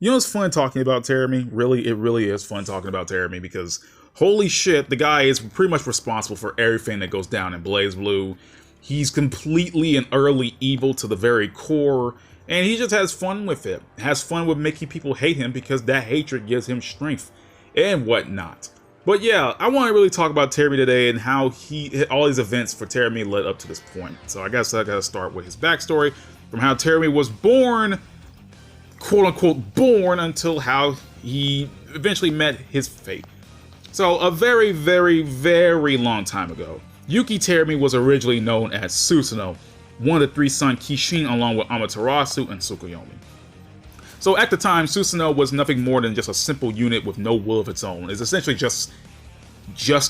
You know, it's fun talking about Terumi. Really, it really is fun talking about Terumi because holy shit, the guy is pretty much responsible for everything that goes down in BlazBlue. He's completely and utterly evil to the very core, and he just has fun with it. Has fun with making people hate him because that hatred gives him strength and whatnot. But yeah, I want to really talk about Terumi today and how all these events for Terumi led up to this point. So I guess I gotta start with his backstory from how Terumi was born, quote unquote born, until how he eventually met his fate. So a very, very, very long time ago, YUUKI Terumi was originally known as Susanoo, one of the three sons Kishin along with Amaterasu and Tsukuyomi. So at the time, Susanoo was nothing more than just a simple unit with no will of its own. It's essentially just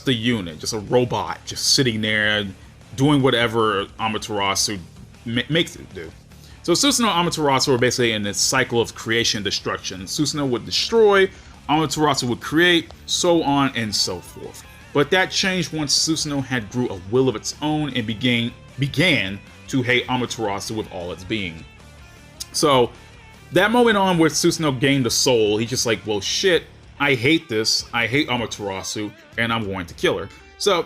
a unit, just a robot, just sitting there doing whatever Amaterasu makes it do. So Susanoo and Amaterasu were basically in this cycle of creation and destruction. Susanoo would destroy, Amaterasu would create, so on and so forth. But that changed once Susanoo had grew a will of its own and began to hate Amaterasu with all its being. So that moment on where Susanoo gained the soul, he's just like, well shit, I hate this, I hate Amaterasu, and I'm going to kill her. So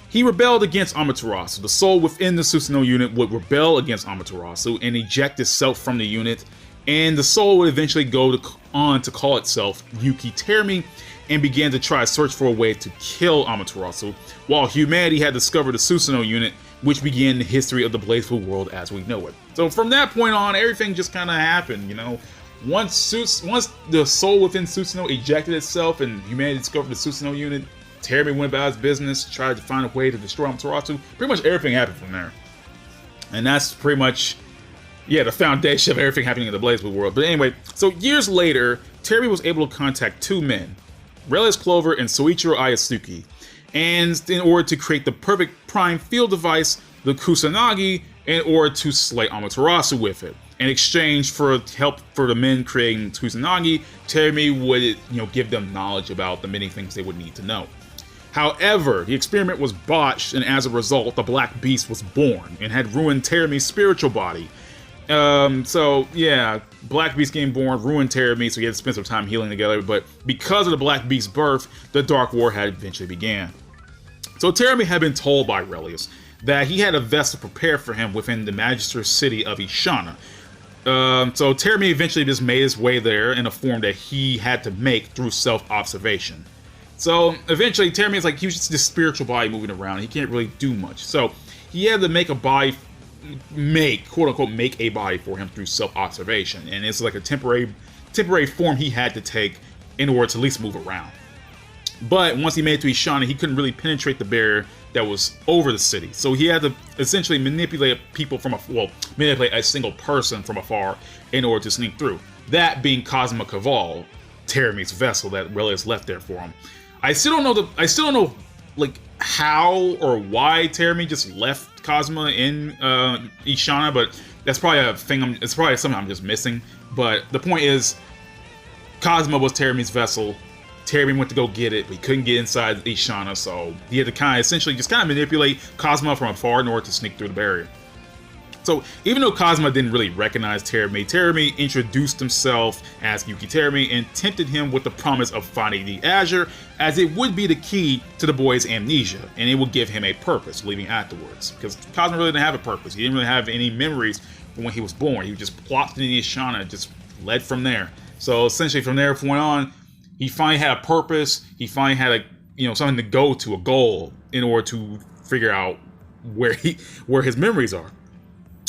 he rebelled against Amaterasu. The soul within the Susanoo unit would rebel against Amaterasu and eject itself from the unit, and the soul would eventually go on to call itself YUUKI Terumi and began to try to search for a way to kill Amaterasu, while humanity had discovered the Susanoo unit, which began the history of the BlazBlue world as we know it. So from that point on, everything just kind of happened, you know. Once the soul within Susanoo ejected itself and humanity discovered the Susanoo unit, Terumi went about his business, tried to find a way to destroy Amaterasu. Pretty much everything happened from there. And that's pretty much, yeah, the foundation of everything happening in the BlazBlue world. But anyway, so years later, Terumi was able to contact two men, Relius Clover and Soichiro Ayatsuki, and in order to create the perfect prime field device, the Kusanagi, in order to slay Amaterasu with it. In exchange for help for the men creating Kusanagi, Terumi would, give them knowledge about the many things they would need to know. However, the experiment was botched, and as a result, the Black Beast was born and had ruined Terumi's spiritual body. So yeah, Black Beast getting born ruined Terumi, so he had to spend some time healing together, but because of the Black Beast's birth, the Dark War had eventually began. So Terumi had been told by Relius that he had a vessel prepared for him within the Magister city of Ishana. So Terumi eventually just made his way there in a form that he had to make through self-observation. So eventually Terumi is like, he was just this spiritual body moving around, he can't really do much. So he had to make a body, quote unquote, make a body for him through self-observation, and it's like a temporary form he had to take in order to at least move around. But once he made it to Ishana, he couldn't really penetrate the barrier that was over the city, so he had to essentially manipulate manipulate a single person from afar in order to sneak through. That being Cosmo Caval, Terumi's vessel that Relius left there for him. I still don't know like how or why Terumi just left Cosmo in Ishana, but that's probably a thing. It's probably something I'm just missing. But the point is, Cosmo was Terumi's vessel. Terumi went to go get it, but he couldn't get inside Ishana, so he had to kind of manipulate Cosmo from afar in order to sneak through the barrier. So even though Cosmo didn't really recognize Terumi introduced himself as YUUKI Terumi and tempted him with the promise of finding the Azure, as it would be the key to the boy's amnesia, and it would give him a purpose leaving afterwards. Because Cosmo really didn't have a purpose. He didn't really have any memories from when he was born. He just plopped in Ishana and just led from there. So essentially from there point on, he finally had a purpose. He finally had something to go to, a goal, in order to figure out where his memories are.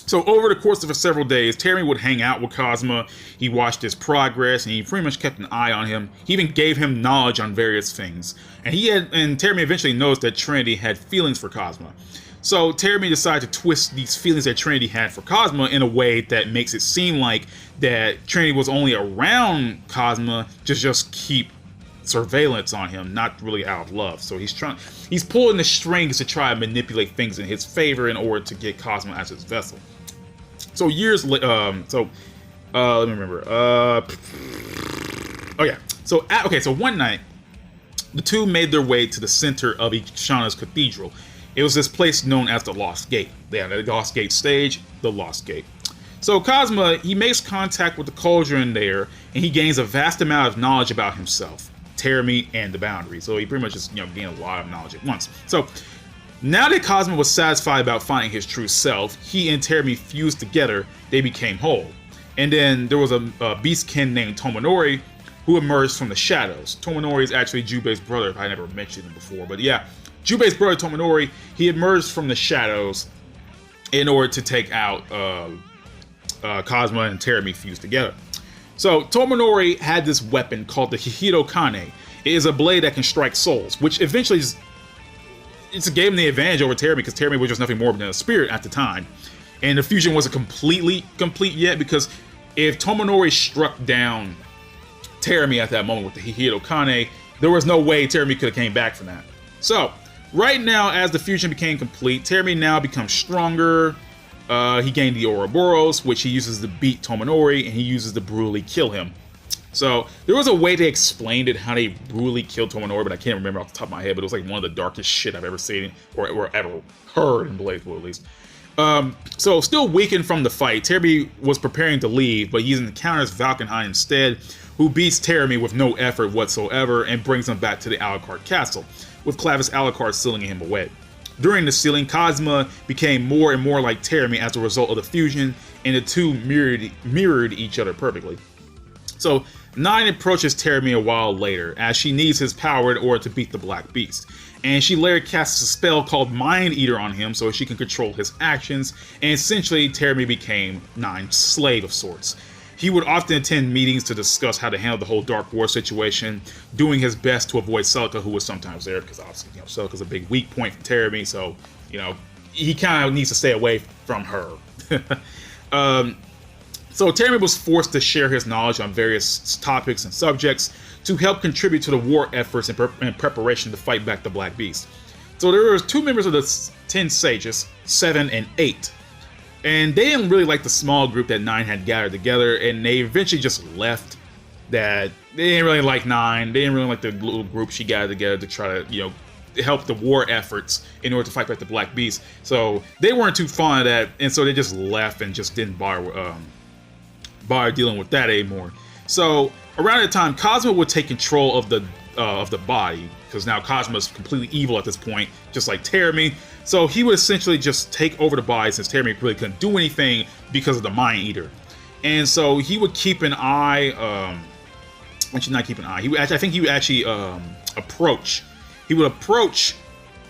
So over the course of several days, Terumi would hang out with Cosmo. He watched his progress, and he pretty much kept an eye on him. He even gave him knowledge on various things. And Terumi eventually noticed that Trinity had feelings for Cosmo. So Terumi decided to twist these feelings that Trinity had for Cosmo in a way that makes it seem like that Trinity was only around Cosmo to just keep surveillance on him, not really out of love. So he's pulling the strings to try and manipulate things in his favor in order to get Cosmo as his vessel. So years later, let me remember. So one night, the two made their way to the center of Ishana's cathedral. It was this place known as the Lost Gate. They had a Lost Gate stage, the Lost Gate. So Cosma, he makes contact with the cauldron there, and he gains a vast amount of knowledge about himself, Terumi, and the Boundary. So he pretty much just, gained a lot of knowledge at once. So now that Cosma was satisfied about finding his true self, he and Terumi fused together. They became whole. And then there was a beastkin named Tomonori who emerged from the shadows. Tomonori is actually Jubei's brother, if I never mentioned him before. But yeah, Jubei's brother Tomonori, he emerged from the shadows in order to take out Cosma and Terumi fused together. So Tomonori had this weapon called the Hihiro Kane. It is a blade that can strike souls, which eventually gave him the advantage over Terumi, because Terumi was just nothing more than a spirit at the time. And the fusion wasn't completely complete yet, because if Tomonori struck down Terumi at that moment with the Hihiro Kane, there was no way Terumi could have came back from that. So right now, as the fusion became complete, Terumi now becomes stronger. He gained the Ouroboros, which he uses to beat Tomonori, and he uses to brutally kill him. So there was a way they explained it, how they brutally killed Tomonori, but I can't remember off the top of my head, but it was like one of the darkest shit I've ever seen, or ever heard in BlazBlue at least. So still weakened from the fight, Terumi was preparing to leave, but he encounters Valkenheim instead, who beats Terumi with no effort whatsoever and brings him back to the Alucard castle, with Clavis Alucard sealing him away. During the sealing, Cosma became more and more like Terumi as a result of the fusion, and the two mirrored each other perfectly. So Nine approaches Terumi a while later, as she needs his power in order to beat the Black Beast. And she later casts a spell called Mind Eater on him so she can control his actions, and essentially Terumi became Nine's slave of sorts. He would often attend meetings to discuss how to handle the whole Dark War situation, doing his best to avoid Celica, who was sometimes there, because obviously, Celica's a big weak point for Terumi, so, he kind of needs to stay away from her. So Terumi was forced to share his knowledge on various topics and subjects to help contribute to the war efforts in preparation to fight back the Black Beast. So there were 2 members of the 10 Sages, 7 and 8. And they didn't really like the small group that Nine had gathered together, and they eventually just left. That they didn't really like Nine. They didn't really like the little group she gathered together to try to, help the war efforts in order to fight back the Black Beast. So they weren't too fond of that, and so they just left and just didn't bother dealing with that anymore. So around that time, Cosma would take control of the body, because now Cosma is completely evil at this point, just like Terumi. So he would essentially just take over the body, since Terumi really couldn't do anything because of the Mind Eater. And so he would keep an eye, actually not keep an eye, I think he would actually approach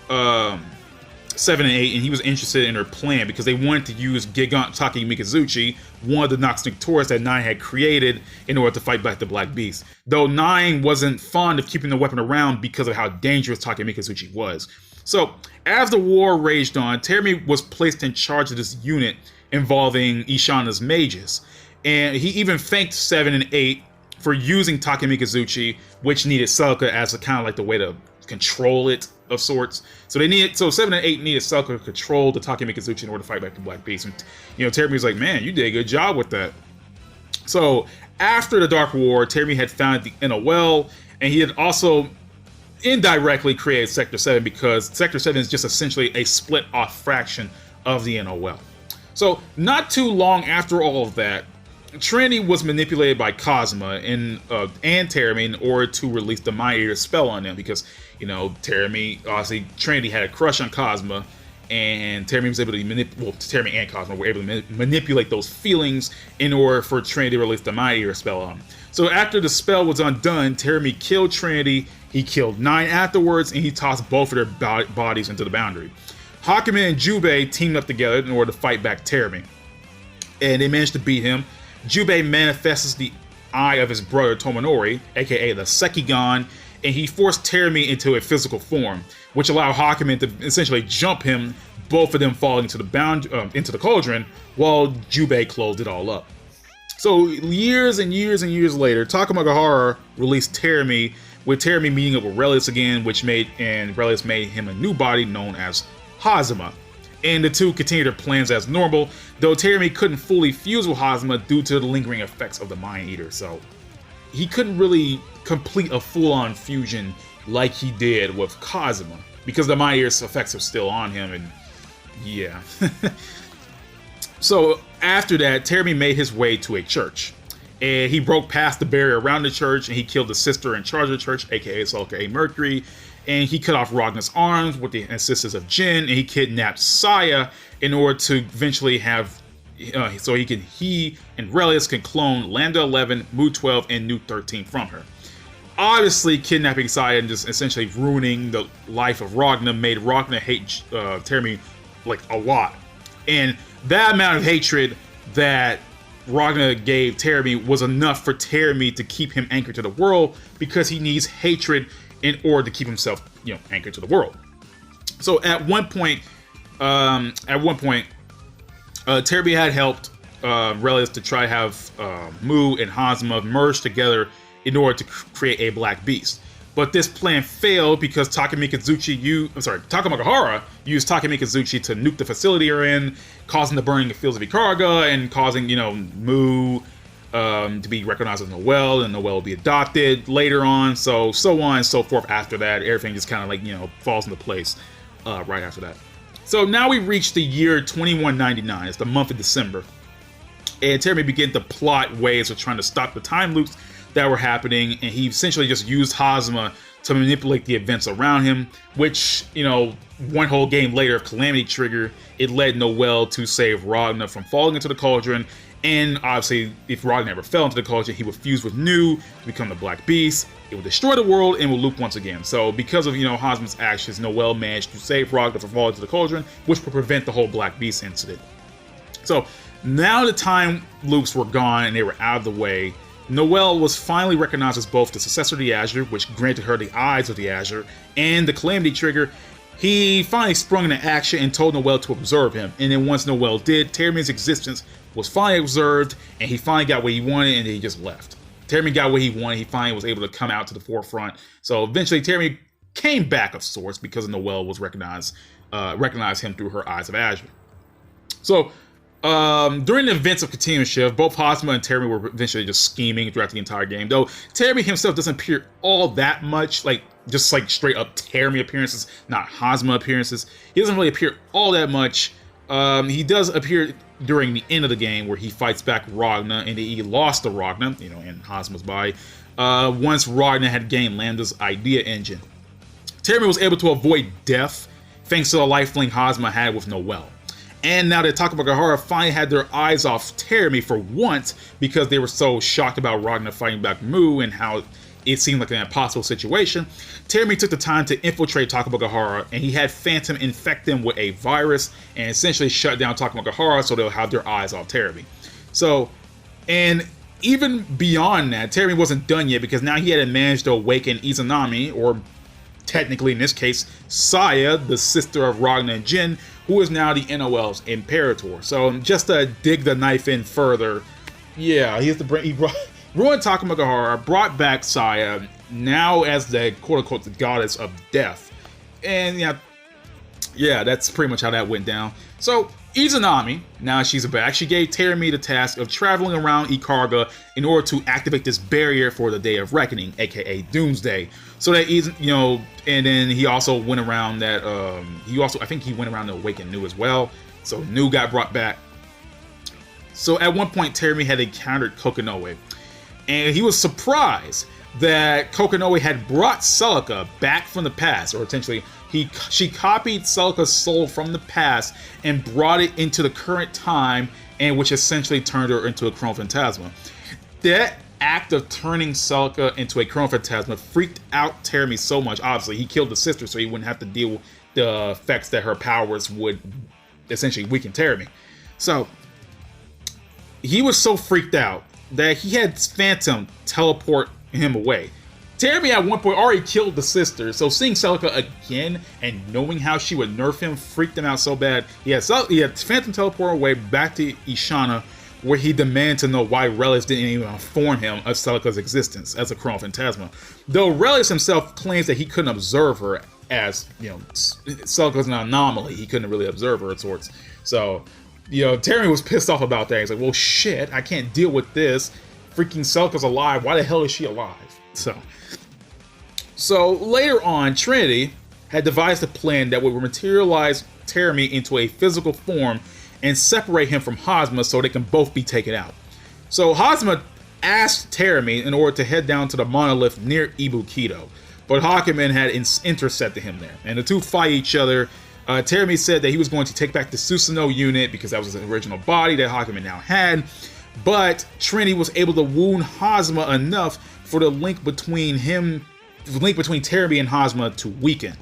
7 and 8, and he was interested in her plan because they wanted to use Gigant Taki Mikazuchi, one of the Nox Victoris that Nine had created, in order to fight back the Black Beast. Though Nine wasn't fond of keeping the weapon around because of how dangerous Taki Mikazuchi was. So, as the war raged on, Terumi was placed in charge of this unit involving Ishana's mages. And he even thanked 7 and 8 for using Taki Mikazuchi, which needed Celica as a kind of like the way to control it of sorts. So 7 and 8 needed Celica to control the Taki Mikazuchi in order to fight back the Black Beast. And Terumi was like, man, you did a good job with that. So after the Dark War, Terumi had founded the NOL, and he had also indirectly created Sector 7, because Sector 7 is just essentially a split off fraction of the NOL. So not too long after all of that, Trinity was manipulated by Cosma and Terumi in order to release the Mind Eater spell on them, because Terumi, obviously Trinity had a crush on Cosma, and Terumi was able to Terumi and Cosma were able to manipulate those feelings in order for Trinity to release the Mind Eater spell on them. So after the spell was undone, Terumi killed Trinity, he killed Nine afterwards, and he tossed both of their bodies into the Boundary. Hakumen and Jubei teamed up together in order to fight back Terumi, and they managed to beat him. Jubei manifests the eye of his brother Tomonori, aka the Sekigon, and he forced Terumi into a physical form, which allowed Hakumen to essentially jump him, both of them falling into the cauldron, while Jubei closed it all up. So years and years and years later, Takamagahara released Terumi, with Terumi meeting up with Relius again, Relius made him a new body known as Hazama. And the two continued their plans as normal, though Terumi couldn't fully fuse with Hazama due to the lingering effects of the Mind Eater. So he couldn't really complete a full-on fusion like he did with Cosma, because the Mind Eater's effects are still on him, and yeah. So after that, Terumi made his way to a church. And he broke past the barrier around the church, and he killed the sister in charge of the church, aka Sulka A. Mercury. And he cut off Ragna's arms with the assistance of Jin, and he kidnapped Saya in order to eventually have, so he and Relius can clone Lambda 11, Mu 12, and Nu 13 from her. Obviously, kidnapping Saya and just essentially ruining the life of Ragna made Ragna hate Terumi like a lot. And that amount of hatred that Ragna gave Terumi was enough for Terumi to keep him anchored to the world, because he needs hatred in order to keep himself, anchored to the world. So at one point, Terumi had helped Relius to try to have Mu and Hazama merge together in order to create a black beast. But this plan failed because Takamikazuchi Takamagahara used Takamikazuchi to nuke the facility they're in, causing the burning of fields of Ikarga and causing, Mu to be recognized as Noelle, and Noelle will be adopted later on. So on and so forth after that. Everything just kind of falls into place right after that. So now we reach the year 2199. It's the month of December. And Terumi began to plot ways of trying to stop the time loops that were happening, and he essentially just used Hazama to manipulate the events around him, which, one whole game later of Calamity Trigger, it led Noelle to save Ragna from falling into the cauldron, and obviously, if Ragna ever fell into the cauldron, he would fuse with Nu to become the Black Beast. It would destroy the world and will loop once again. So because of, Hazama's actions, Noelle managed to save Ragna from falling into the cauldron, which would prevent the whole Black Beast incident. So now the time loops were gone and they were out of the way, Noelle was finally recognized as both the successor of the Azure, which granted her the eyes of the Azure, and the Calamity Trigger. He finally sprung into action and told Noelle to observe him. And then once Noelle did, Terumi's existence was finally observed, and he finally got what he wanted, and he just left. Terumi got what he wanted. He finally was able to come out to the forefront. So eventually, Terumi came back of sorts because Noelle was recognized him through her eyes of Azure. So during the events of Continuum Shift, both Hazama and Terumi were eventually just scheming throughout the entire game. Though Terumi himself doesn't appear all that much, just straight up Terumi appearances, not Hazama appearances. He doesn't really appear all that much. He does appear during the end of the game where he fights back Ragna, and he lost to Ragna, in Hazama's body, once Ragna had gained Lambda's idea engine. Terumi was able to avoid death thanks to the lifelink Hazama had with Noelle. And now that Takamagahara finally had their eyes off Terumi for once because they were so shocked about Ragna fighting back Mu and how it seemed like an impossible situation, Terumi took the time to infiltrate Takamagahara, and he had Phantom infect them with a virus and essentially shut down Takamagahara so they'll have their eyes off Terumi. So, and even beyond that, Terumi wasn't done yet because now he had managed to awaken Izanami, or technically in this case, Saya, the sister of Ragna and Jin, who is now the NOL's Imperator. So just to dig the knife in further, yeah, he ruined Takamagahara, brought back Saya, now as the quote-unquote the goddess of death. And yeah, that's pretty much how that went down. So Izanami, now she's back, she gave Terumi the task of traveling around Ikarga in order to activate this barrier for the Day of Reckoning, aka Doomsday. So that and then he also went around that, I think he went around to awaken Nu as well. So Nu got brought back. So at one point, Terumi had encountered Kokonoe, and he was surprised that Kokonoe had brought Celica back from the past, or essentially, she copied Celica's soul from the past and brought it into the current time, and which essentially turned her into a Chronophantasma. That act of turning Celica into a Chronophantasma freaked out Terumi so much. Obviously, he killed the sister so he wouldn't have to deal with the effects that her powers would essentially weaken Terumi. So he was so freaked out that he had Phantom teleport him away. Terumi at one point already killed the sister, so seeing Celica again and knowing how she would nerf him freaked him out so bad. He had Phantom teleport away back to Ishana, where he demanded to know why Relius didn't even inform him of Celica's existence as a Chronophantasma. Though Relius himself claims that he couldn't observe her as, Celica's an anomaly. He couldn't really observe her of sorts. So, Terumi was pissed off about that. He's like, well, shit, I can't deal with this. Freaking Celica's alive. Why the hell is she alive? So later on, Trinity had devised a plan that would materialize Terumi into a physical form and separate him from Hazama so they can both be taken out. So Hazama asked Terumi in order to head down to the monolith near Ibukido, but Hakumen had intercepted him there, and the two fight each other. Terumi said that he was going to take back the Susanoo unit because that was his original body that Hakumen now had, but Trinity was able to wound Hazama enough for the link between Terumi and Hazama to weaken.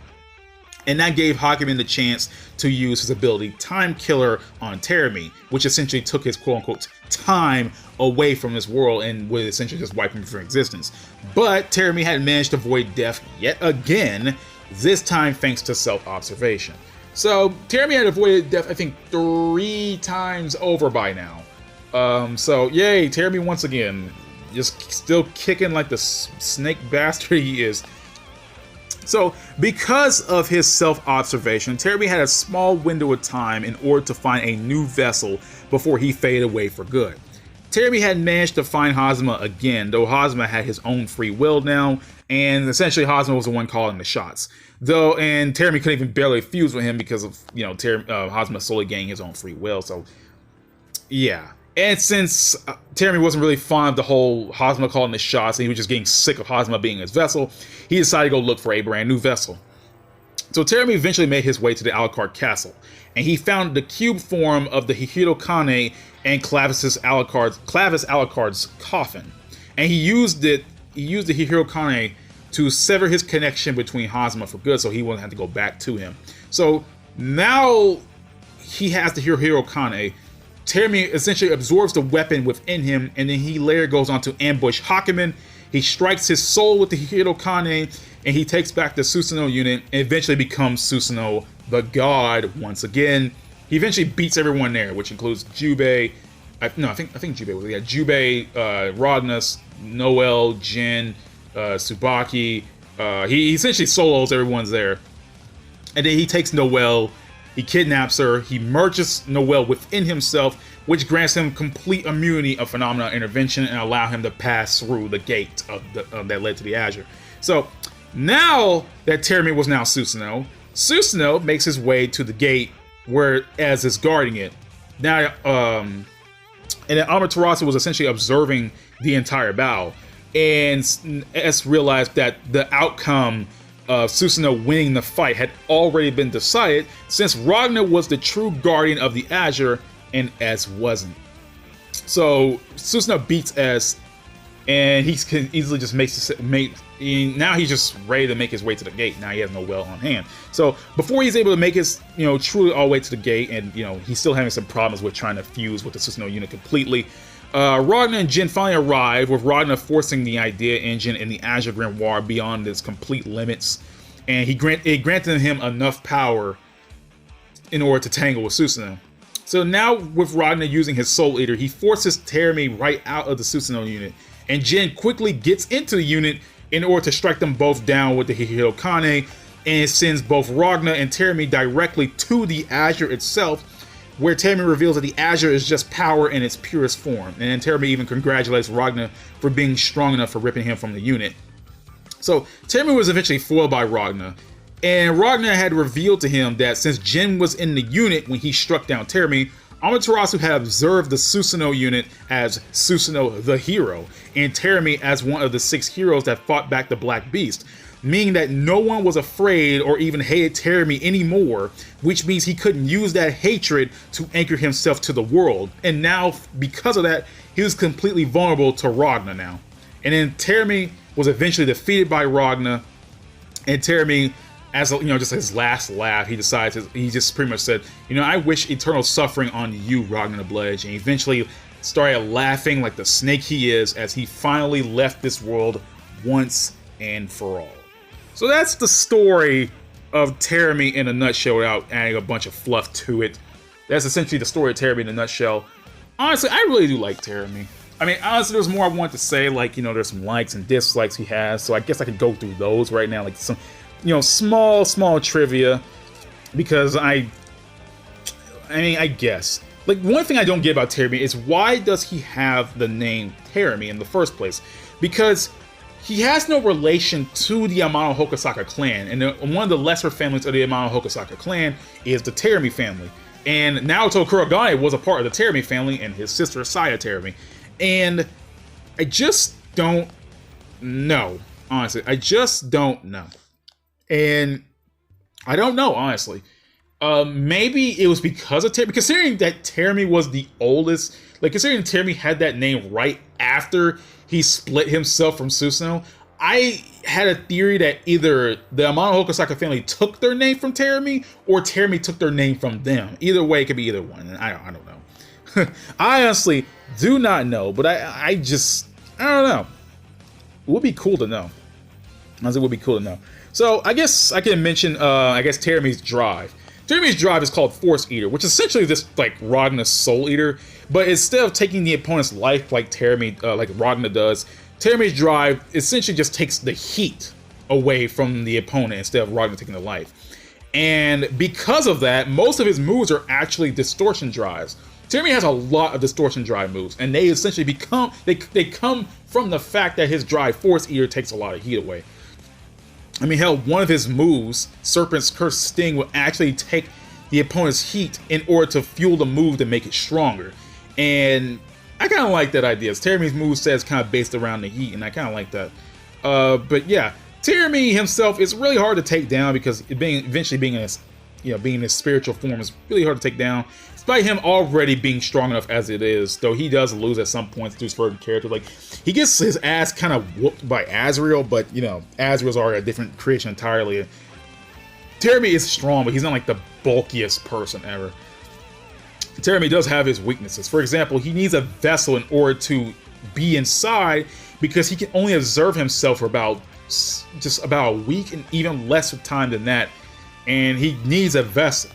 And that gave Hakumen the chance to use his ability Time Killer on Terumi, which essentially took his quote-unquote time away from this world and would essentially just wipe him from existence. But Terumi had managed to avoid death yet again, this time thanks to self-observation. So Terumi had avoided death, I think, 3 times over by now. So yay, Terumi once again, just still kicking like the snake bastard he is. So, because of his self-observation, Terumi had a small window of time in order to find a new vessel before he faded away for good. Terumi had managed to find Hazama again, though Hazama had his own free will now, and essentially Hazama was the one calling the shots. And Terumi couldn't even barely fuse with him because of, Hazama solely gaining his own free will, so, yeah. And since Terumi wasn't really fond of the whole Hazama calling the shots, and he was just getting sick of Hazama being his vessel, he decided to go look for a brand new vessel. So Terumi eventually made his way to the Alucard castle, and he found the cube form of the Hihiro Kane and Clavis Alucard's coffin. And he used the Hihiro Kane to sever his connection between Hazama for good, so he wouldn't have to go back to him. So now he has the Hihiro Kane. Terumi essentially absorbs the weapon within him, and then he later goes on to ambush Hakumen. He strikes his soul with the Hihiro Kane, and he takes back the Susanoo unit, and eventually becomes Susanoo the God once again. He eventually beats everyone there, which includes Jubei. I think Jubei was Jubei, Rodnus, Noel, Jin, Tsubaki. He essentially solos everyone's there, and then he takes Noel. He kidnaps her, he merges Noel within himself, which grants him complete immunity of phenomena intervention and allow him to pass through the gate that led to the Azure. So now that Terumi was now Susanoo, Susanoo makes his way to the gate where Az is guarding it. Now, and then Amaterasu was essentially observing the entire battle, and Az realized that the outcome Susanoo winning the fight had already been decided, since Ragnar was the true guardian of the Azure and Az wasn't. So Susanoo beats Az, and he can easily just now he's just ready to make his way to the gate. Now he has Noel on hand. So before he's able to make his truly all the way to the gate, and he's still having some problems with trying to fuse with the Susanoo unit completely. Ragnar and Jin finally arrive, with Ragnar forcing the Idea Engine and the Azure Grimoire beyond its complete limits, and it granted him enough power in order to tangle with Susanoo. So now, with Ragnar using his Soul Eater, he forces Terumi right out of the Susanoo unit, and Jin quickly gets into the unit in order to strike them both down with the Hihiro Kane, and it sends both Ragnar and Terumi directly to the Azure itself, where Terumi reveals that the Azure is just power in its purest form. And then Terumi even congratulates Ragnar for being strong enough for ripping him from the unit. So Terumi was eventually foiled by Ragnar, and Ragnar had revealed to him that since Jin was in the unit when he struck down Terumi, Amaterasu had observed the Susanoo unit as Susanoo the hero, and Terumi as one of the 6 heroes that fought back the Black Beast, meaning that no one was afraid or even hated Terumi anymore, which means he couldn't use that hatred to anchor himself to the world. And now, because of that, he was completely vulnerable to Ragnar now. And then Terumi was eventually defeated by Ragnar, and Terumi, as just his last laugh, he just pretty much said, I wish eternal suffering on you, Ragnar the Bloodedge, and he eventually started laughing like the snake he is as he finally left this world once and for all. So that's the story of Terumi in a nutshell without adding a bunch of fluff to it. That's essentially the story of Terumi in a nutshell. Honestly, I really do like Terumi. I mean, honestly, there's more I want to say, like, there's some likes and dislikes he has, so I guess I could go through those right now, like some, small trivia, because I guess. Like, one thing I don't get about Terumi is why does he have the name Terumi in the first place? Because he has no relation to the Amano Hokusaka clan, and one of the lesser families of the Amano Hokusaka clan is the Terumi family. And Naoto Kurogane was a part of the Terumi family, and his sister Saya Terumi. And I just don't know, honestly. I just don't know. And I don't know, honestly. Maybe it was because of Terumi, considering that Terumi was the oldest, like considering Terumi had that name right after he split himself from Susanoo. I had a theory that either the Amano Hokusaka family took their name from Terumi, or Terumi took their name from them. Either way, it could be either one. And I don't know. I honestly do not know, but I don't know. It would be cool to know. Honestly, it would be cool to know. So I guess I can mention, Terumi's drive. Terumi's drive is called Force Eater, which is essentially just like Ragna's Soul Eater, but instead of taking the opponent's life like like Ragna does, Terumi's drive essentially just takes the heat away from the opponent instead of Ragna taking the life. And because of that, most of his moves are actually distortion drives. Terumi has a lot of distortion drive moves, and they essentially they come from the fact that his drive Force Eater takes a lot of heat away. I mean, hell, one of his moves, Serpent's Curse Sting, will actually take the opponent's heat in order to fuel the move to make it stronger. And I kind of like that idea. Terumi's moveset is kind of based around the heat, and I kind of like that. But yeah, Terumi himself is really hard to take down because eventually being in his spiritual form is really hard to take down. Despite him already being strong enough as it is, though he does lose at some points through certain characters. Like, he gets his ass kind of whooped by Azrael, but, Azrael's already a different creation entirely. Terumi is strong, but he's not, like, the bulkiest person ever. Terumi does have his weaknesses. For example, he needs a vessel in order to be inside because he can only observe himself for just about a week and even less of time than that. And he needs a vessel.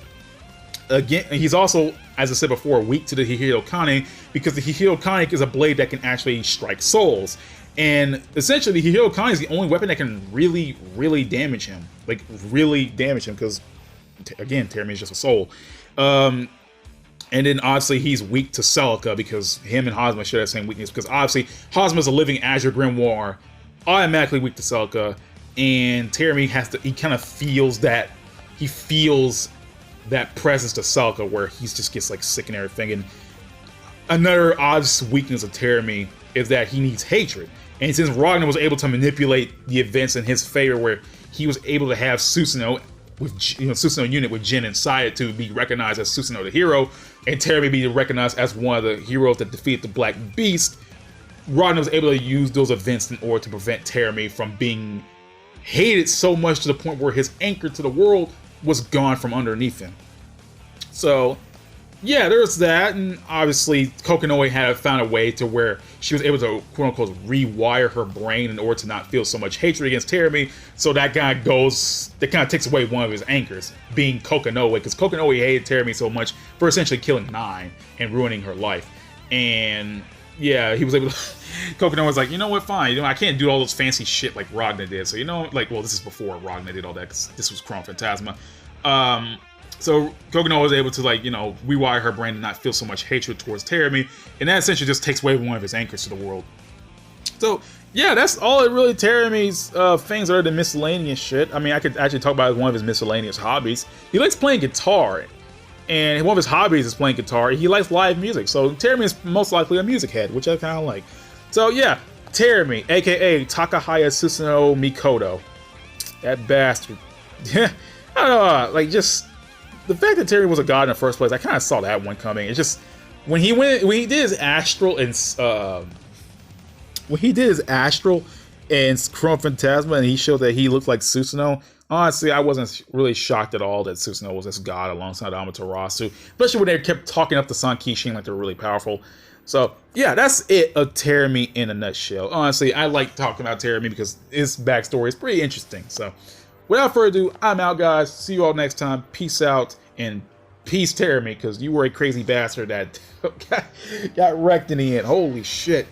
Again, he's also, as I said before, weak to the Hihiro-Kane because the Hihiro-Kane is a blade that can actually strike souls. And essentially, the Hihiro-Kane is the only weapon that can really, really damage him. Like, really damage him because, again, Terumi is just a soul. And then, obviously, he's weak to Celica because him and Hazama share that same weakness. Because, obviously, Hazama is a living Azure Grimoire, automatically weak to Celica. And Terumi he kind of feels that. He feels that presence to Celica where he just gets like sick and everything. And another obvious weakness of Terumi is that he needs hatred. And since Ragnar was able to manipulate the events in his favor, where he was able to have Susanoo with Susanoo unit with Jin inside to be recognized as Susanoo the hero, and Terumi be recognized as one of the heroes that defeated the Black Beast, Ragnar was able to use those events in order to prevent Terumi from being hated so much to the point where his anchor to the world was gone from underneath him. So, yeah, there's that, and obviously Kokonoe had found a way to where she was able to, quote-unquote, rewire her brain in order to not feel so much hatred against Terumi, so that kind of takes away one of his anchors, being Kokonoe, because Kokonoe hated Terumi so much for essentially killing Nine and ruining her life. And yeah, he was able to, Kokonoe was like, you know what, fine, I can't do all those fancy shit like Ragnar did, so well, this is before Ragnar did all that, because this was Chronophantasma. So Kokonoe was able to, rewire her brain and not feel so much hatred towards Terumi, and that essentially just takes away one of his anchors to the world. So, yeah, that's all it really Terumi's things other than miscellaneous shit. I mean, I could actually talk about one of his miscellaneous hobbies. He likes playing guitar, and one of his hobbies is playing guitar. He likes live music, so Terumi is most likely a music head, which I kind of like. So, yeah, Terumi, aka Takahaya Susanoo Mikoto. That bastard. I don't know, just the fact that Terumi was a god in the first place, I kind of saw that one coming. It's just when he did his astral and Chronophantasma, and he showed that he looked like Susanoo. Honestly, I wasn't really shocked at all that Susanoo was this god alongside Amaterasu, especially when they kept talking up to San Kishin like they're really powerful. So yeah, that's it of Terumi in a nutshell. Honestly, I like talking about Terumi because his backstory is pretty interesting. So without further ado, I'm out, guys. See you all next time. Peace out, and peace, Terumi, because you were a crazy bastard that got wrecked in the end. Holy shit.